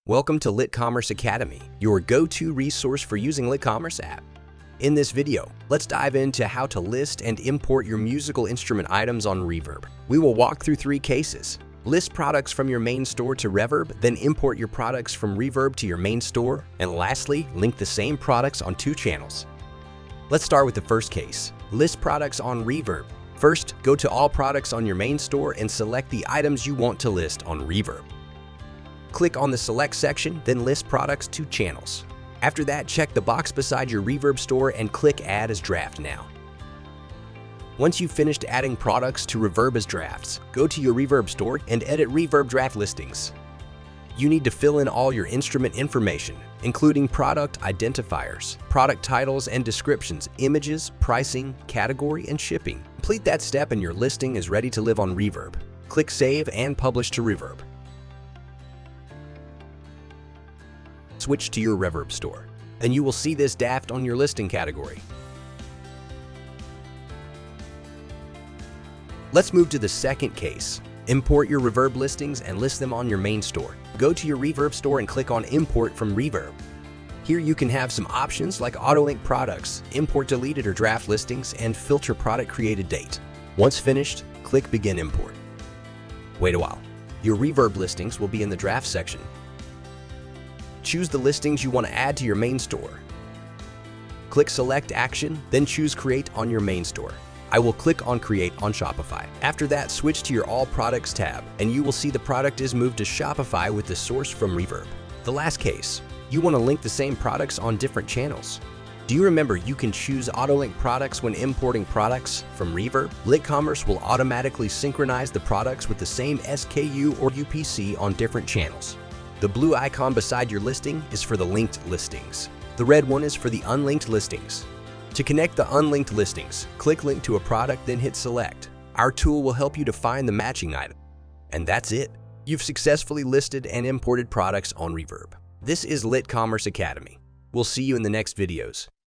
Welcome to LitCommerce Academy, your go-to resource for using LitCommerce app. In this video, let's dive into how to list and import your musical instrument items on Reverb. We will walk through 3 cases. List products from your main store to Reverb, then import your products from Reverb to your main store, and lastly, link the same products on 2 channels. Let's start with the first case. List products on Reverb. First, go to all products on your main store and select the items you want to list on Reverb. Click on the Select section, then list products to channels. After that, check the box beside your Reverb store and click Add as Draft now. Once you've finished adding products to Reverb as drafts, go to your Reverb store and edit Reverb draft listings. You need to fill in all your instrument information, including product identifiers, product titles and descriptions, images, pricing, category, and shipping. Complete that step and your listing is ready to live on Reverb. Click Save and Publish to Reverb. Switch to your Reverb store, and you will see this draft on your listing category. Let's move to the second case. Import your Reverb listings and list them on your main store. Go to your Reverb store and click on Import from Reverb. Here you can have some options like auto-link products, import deleted or draft listings, and filter product created date. Once finished, click Begin Import. Wait a while. Your Reverb listings will be in the draft section. Choose the listings you want to add to your main store. Click Select Action, then choose Create on your main store. I will click on Create on Shopify. After that, switch to your All Products tab, and you will see the product is moved to Shopify with the source from Reverb. The last case, you want to link the same products on different channels. Do you remember you can choose auto-link products when importing products from Reverb? LitCommerce will automatically synchronize the products with the same SKU or UPC on different channels. The blue icon beside your listing is for the linked listings. The red one is for the unlinked listings. To connect the unlinked listings, click Link to a product, then hit Select. Our tool will help you to find the matching item. And that's it. You've successfully listed and imported products on Reverb. This is LitCommerce Academy. We'll see you in the next videos.